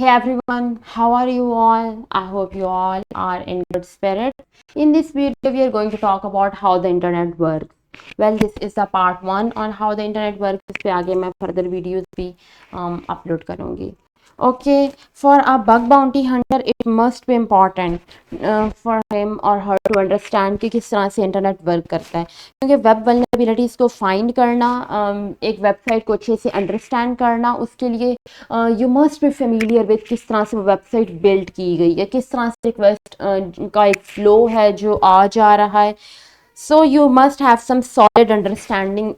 Hey everyone, how are you all? I hope you all are in good spirit. In this video, we are going to talk about how the internet works. Well, this is the part one on how the internet works. इस पे आगे मैं further videos भी upload करूँगी. Okay, for a bug bounty hunter, it must be important for him or her to understand कि किस तरह से इंटरनेट वर्क करता है, क्योंकि वेब वल्नरेबिलिटीज़ को फाइंड करना, एक वेबसाइट को अच्छे से अंडरस्टैंड करना, उसके लिए you must be familiar with किस तरह से वो वेबसाइट बिल्ड की गई है, किस तरह से रिक्वेस्ट का एक फ्लो है जो आ जा रहा है. So you must have some solid understanding,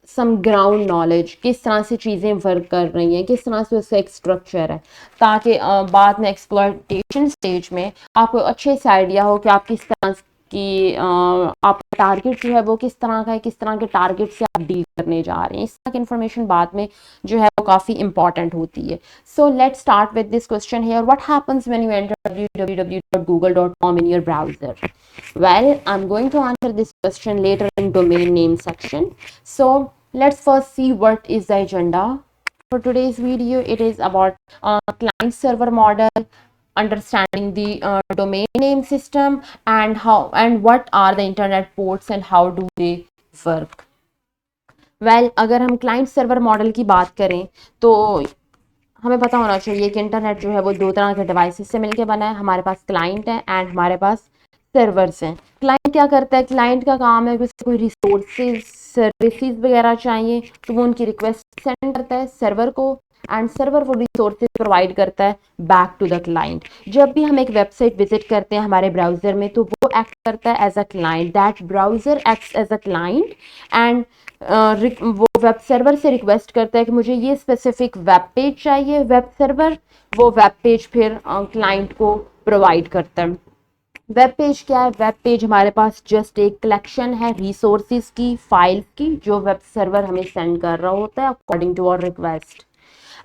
some ground knowledge, किस तरह से चीज़ें वर्क कर रही हैं, किस तरह से उसका एक स्ट्रक्चर है, ताकि बाद में एक्सप्लॉयटेशन स्टेज में आपको अच्छे से आइडिया हो कि आप किस तरह कि आपका टारगेट जो है वो किस तरह का है, किस तरह के टारगेट से आप डील करने जा रहे हैं. इस तरह की इन्फॉर्मेशन बाद में जो है वो काफ़ी इंपॉर्टेंट होती है. So let's start with this question here. What happens when you enter www.google.com in your browser? Well, I'm going to answer this question later in domain name section. So let's first see what is the agenda for today's video. It is about client server model, understanding the domain name system, and what are the internet ports and how do they work. Well, अगर हम client server model की बात करें तो हमें पता होना चाहिए कि इंटरनेट जो है वो दो तरह के डिवाइसेस से मिलकर बना है. हमारे पास क्लाइंट है एंड हमारे पास सर्वर्स हैं. क्लाइंट क्या करता है? क्लाइंट का काम है कि उसको कोई रिसोर्सेज सर्विसेज वगैरह चाहिए तो वो उनकी रिक्वेस्ट सेंड करता है सर्वर को, एंड सर्वर वो रिसोर्सेज प्रोवाइड करता है बैक टू द क्लाइंट. जब भी हम एक वेबसाइट विजिट करते हैं हमारे ब्राउज़र में तो वो एक्ट करता है as a client. That browser acts as a client and वो वेब सर्वर से रिक्वेस्ट करता है कि मुझे ये स्पेसिफिक वेब पेज चाहिए. वेब सर्वर वो वेब पेज फिर क्लाइंट को प्रोवाइड करता है. वेब पेज क्या है? वेब पेज हमारे पास जस्ट एक कलेक्शन है रिसोर्सेज की, फाइल्स की, जो वेब सर्वर हमें सेंड कर रहा होता है अकॉर्डिंग टू आवर रिक्वेस्ट.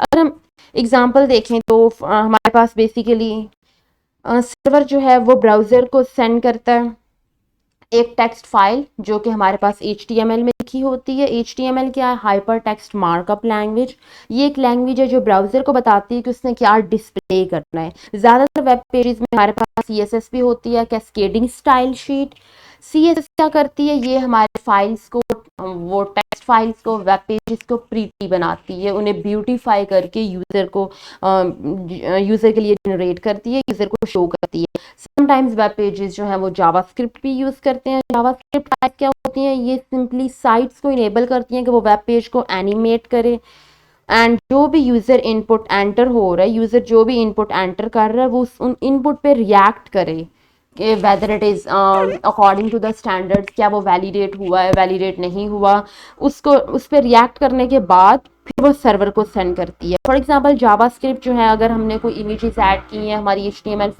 अगर हम एग्जांपल देखें तो हमारे पास बेसिकली सर्वर जो है वो ब्राउज़र को सेंड करता है एक टेक्स्ट फाइल जो कि हमारे पास HTML में लिखी होती है. HTML क्या है? Hyper text markup language. ये एक लैंग्वेज है जो ब्राउज़र को बताती है कि उसने क्या डिस्प्ले करना है. ज़्यादातर वेब पेजेस में हमारे पास CSS भी होती है, कैस्केडिंग स्टाइल शीट. CSS क्या करती है? ये हमारे फाइल्स को, वो टेक्स्ट फाइल्स को, वेब पेजेस को प्रीटी बनाती है, उन्हें ब्यूटीफाई करके यूज़र के लिए जनरेट करती है, यूज़र को शो करती है. समटाइम्स वेब पेजेस जो हैं वो जावास्क्रिप्ट भी यूज़ करते हैं. जावास्क्रिप्ट टाइप क्या होती हैं? ये सिंपली साइट्स को इनेबल करती हैं कि वो वेब पेज को एनिमेट करे, एंड जो भी यूज़र इनपुट एंटर हो रहा है, यूज़र जो भी इनपुट एंटर कर रहा है वो उन इनपुट पे रिएक्ट करे कि whether it is according to the standards, क्या वो वैलिडेट हुआ है, वैलिडेट नहीं हुआ. उसको उस पर रिएक्ट करने के बाद फिर वो सर्वर को सेंड करती है. फॉर एग्जांपल जावास्क्रिप्ट जो है, अगर हमने कोई इमेजेस ऐड की हैं हमारी HTML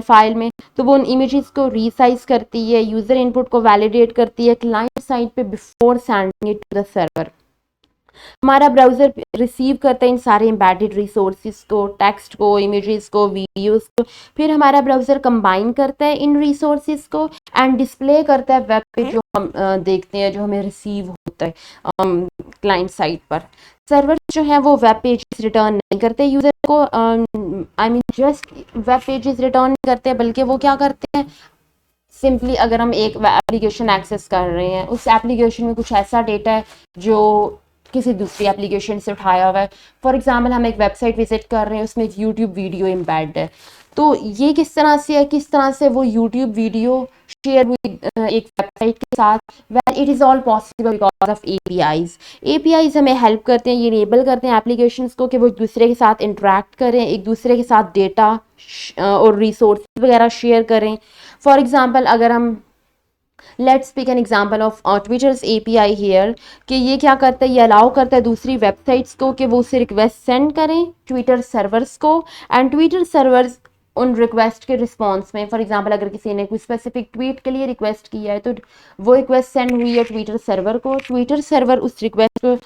फाइल में, तो वो उन इमेजेस को रीसाइज करती है, यूज़र इनपुट को वैलिडेट करती है क्लाइंट साइड पे before sending it to the server. हमारा ब्राउज़र रिसीव करता है इन सारे एम्बेडेड रिसोर्सेज को, टेक्स्ट को, इमेजेस को, वीडियोस को. फिर हमारा ब्राउज़र कंबाइन करता है इन रिसोर्सेज को एंड डिस्प्ले करता है वेब पे जो हम देखते हैं, जो हमें रिसीव होता है क्लाइंट साइड पर. सर्वर जो है वो वेब पेजेस रिटर्न नहीं करते यूज़र को, I mean just web pages return नहीं करते, बल्कि वो क्या करते हैं, सिंपली अगर हम एक एप्लीकेशन एक्सेस कर रहे हैं, उस एप्लीकेशन में कुछ ऐसा डेटा है जो किसी दूसरी एप्लीकेशन से उठाया हुआ है. फॉर एग्जांपल हम एक वेबसाइट विजिट कर रहे हैं, उसमें एक यूट्यूब वीडियो एम्बेड है, तो ये किस तरह से है, किस तरह से वो यूट्यूब वीडियो शेयर हुई एक वेबसाइट के साथ. Well, it is all possible because of APIs हमें हेल्प करते हैं, ये इनेबल करते हैं एप्लीकेशंस को कि वो एक दूसरे के साथ इंटरेक्ट करें, एक दूसरे के साथ डेटा और रिसोर्स वगैरह शेयर करें. फॉर एग्जांपल अगर हम let's pick an example of Twitter's API here, कि ये क्या करता है, ये अलाउ करता है दूसरी वेबसाइट्स को कि वो उससे रिक्वेस्ट सेंड करें ट्विटर सर्वर्स को, एंड ट्विटर सर्वर्स उन रिक्वेस्ट के रिस्पॉन्स में, फॉर एग्जांपल अगर किसी ने कोई स्पेसिफिक ट्वीट के लिए रिक्वेस्ट किया है तो वो रिक्वेस्ट सेंड हुई है ट्विटर सर्वर को, ट्विटर सर्वर उस रिक्वेस्ट को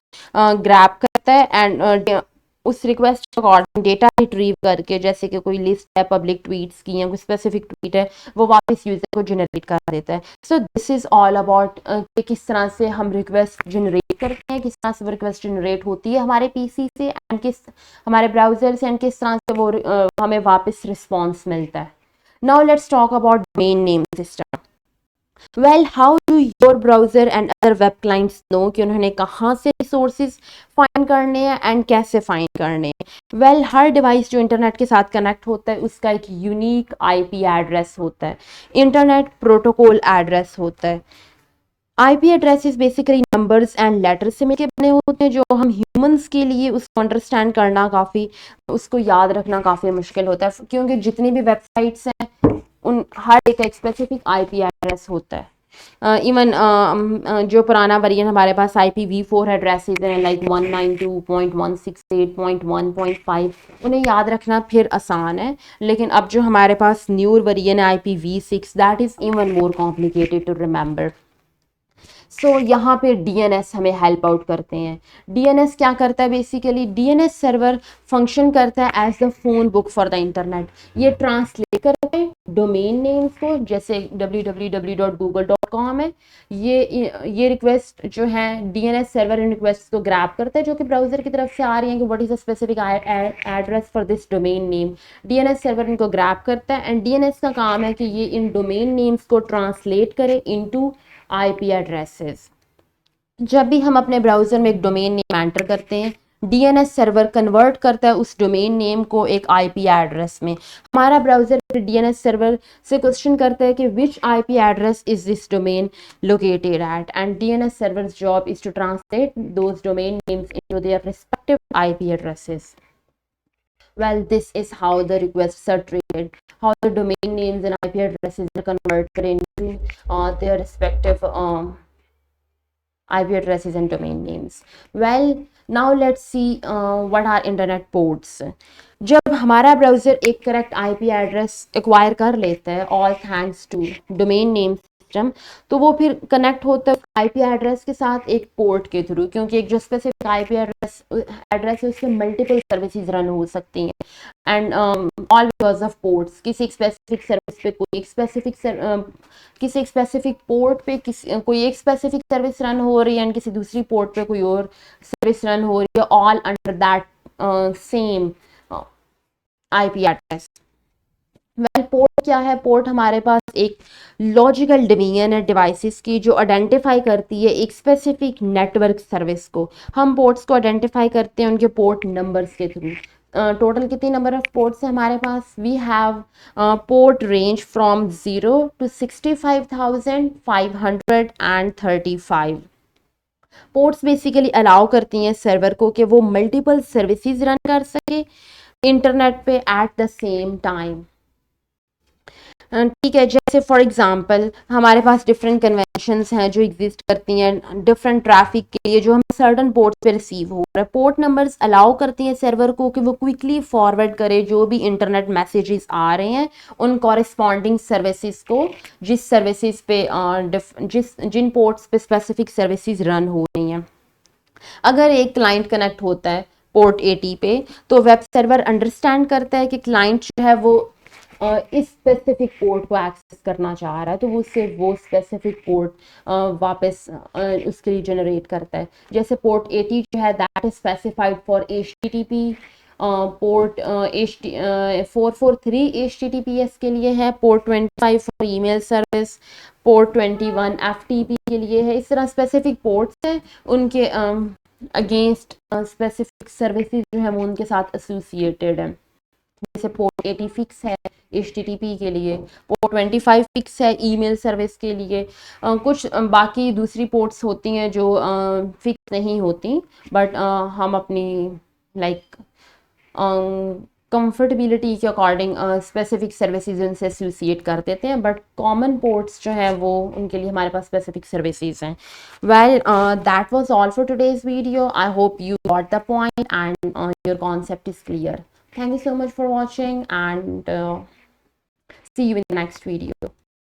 ग्रैब करता है एंड उस रिक्वेस्ट के अकॉर्डिंग डेटा रिट्रीव करके, जैसे कि कोई लिस्ट है पब्लिक ट्वीट्स की या कोई स्पेसिफिक ट्वीट है, वो वापस यूजर को जनरेट कर देता है. So this is all about कि किस तरह से हम रिक्वेस्ट जनरेट करते हैं, किस तरह से वो रिक्वेस्ट जनरेट होती है हमारे पीसी से एंड किस हमारे ब्राउजर से, एंड किस तरह से वो हमें वापस रिस्पॉन्स मिलता है. Now let's talk about domain name system. Well, how do your browser and other web clients know कि उन्होंने कहाँ से resources find करने हैं and कैसे find करने हैं? Well, हर डिवाइस जो इंटरनेट के साथ कनेक्ट होता है उसका एक यूनिक आईपी एड्रेस होता है, इंटरनेट प्रोटोकॉल एड्रेस होता है. IP addresses basically numbers and letters से मिलकर बने होते हैं, जो हम ह्यूमंस के लिए उसको अंडरस्टैंड करना काफ़ी, उसको याद रखना काफ़ी मुश्किल होता है, क्योंकि जितनी भी वेबसाइट्स हैं उन हर एक स्पेसिफिक आईपी एड्रेस होता है. इवन जो पुराना वर्जन हमारे पास IPv4 एड्रेसेस हैं लाइक 192.168.1.5, उन्हें याद रखना फिर आसान है. लेकिन अब जो हमारे पास न्यू वर्जन है IPv6, that is even more complicated to remember. So यहाँ पे DNS हमें हेल्प आउट करते हैं. DNS क्या करता है? बेसिकली DNS सर्वर फंक्शन करता है as the phone book for the internet. ये ट्रांसलेट करता है डोमेन नेम्स को, जैसे www.google.com है. ये रिक्वेस्ट जो है DNS सर्वर इन रिक्वेस्ट को ग्रैब करता है जो कि ब्राउजर की तरफ से आ रही है कि what is the specific address for this domain name. DNS server इनको ग्रैब करता है एंड DNS का काम है कि ये इन डोमेन नेम्स को ट्रांसलेट करे इनटू आईपी एड्रेसेस. जब भी हम अपने ब्राउज़र में एक डोमेन नेम एंटर करते हैं, DNS सर्वर कन्वर्ट करता है उस डोमेन नेम को एक आईपी एड्रेस में. हमारा ब्राउज़र DNS सर्वर से क्वेश्चन करता है कि which IP address is this domain located at, and DNS servers job is to translate those domain names into their respective IP addresses. Well, this is how the requests are treated, how the domain names and IP addresses are converted into their respective IP addresses and domain names. Well, now let's see what are internet ports. जब हमारा browser एक correct IP address acquire कर लेता है all thanks to domain name system, तो वो फिर connect होता है IP एड्रेस के साथ एक पोर्ट के थ्रू, क्योंकि एक जो स्पेसिफिक IP एड्रेस है उससे मल्टीपल सर्विसेज रन हो सकती हैं. And all because of ports. किसी स्पेसिफिक सर्विस पे कोई एक स्पेसिफिक किसी स्पेसिफिक पोर्ट पे कोई एक स्पेसिफिक सर्विस रन हो रही है एंड किसी दूसरी पोर्ट पे कोई और सर्विस रन हो रही है, all under that same IP address. Well, port क्या है? पोर्ट हमारे पास एक लॉजिकल डिवीजन है डिवाइसेस की जो आइडेंटिफाई करती है एक स्पेसिफिक नेटवर्क सर्विस को. हम पोर्ट्स को आइडेंटिफाई करते हैं उनके पोर्ट नंबर्स के थ्रू. टोटल कितनी नंबर ऑफ पोर्ट्स है हमारे पास? We have port range from 0 to 65,535. Ports basically allow करती हैं सर्वर को कि वो मल्टीपल सर्विसेज रन कर सके इंटरनेट पे एट द सेम टाइम. ठीक है, जैसे फॉर एग्जांपल हमारे पास डिफरेंट कन्वेंशंस हैं जो एग्जिस्ट करती हैं डिफरेंट ट्रैफिक के लिए जो हम सर्टन पोर्ट पे रिसीव हो रहा है. पोर्ट नंबर्स अलाउ करती हैं सर्वर को कि वो क्विकली फॉरवर्ड करे जो भी इंटरनेट मैसेजेस आ रहे हैं उन कॉरेस्पॉन्डिंग सर्विसेज को, जिस सर्विसेज पे जिन पोर्ट्स पे स्पेसिफिक सर्विसेज रन हो रही हैं. अगर एक क्लाइंट कनेक्ट होता है पोर्ट 80 पे, तो वेब सर्वर अंडरस्टैंड करता है कि क्लाइंट जो है वो इस स्पेसिफिक पोर्ट को एक्सेस करना चाह रहा है, तो वो सिर्फ वो स्पेसिफिक पोर्ट वापस उसके लिए जनरेट करता है. जैसे पोर्ट 80 जो है that is specified for HTTP. Port 443 HTTPS के लिए है. Port 25 for email service. Port 21 FTP के लिए है. इस तरह स्पेसिफिक पोर्ट्स हैं, उनके अगेंस्ट स्पेसिफिक सर्विसेज जो है वो उनके साथ एसोसिएटेड है. जैसे पोर्ट 80 फिक्स है HTTP के लिए, पोर्ट 25 फिक्स है ईमेल सर्विस के लिए. कुछ बाकी दूसरी पोर्ट्स होती हैं जो फिक्स नहीं होती, बट हम अपनी लाइक कंफर्टेबिलिटी के अकॉर्डिंग स्पेसिफिक सर्विसेज उनसे एसोसिएट कर देते हैं. बट कॉमन पोर्ट्स जो हैं वो उनके लिए हमारे पास स्पेसिफिक सर्विसेज हैं. Well, that was all for today's video. I hope you got the point and your concept is clear. Thank you so much for watching and see you in the next video.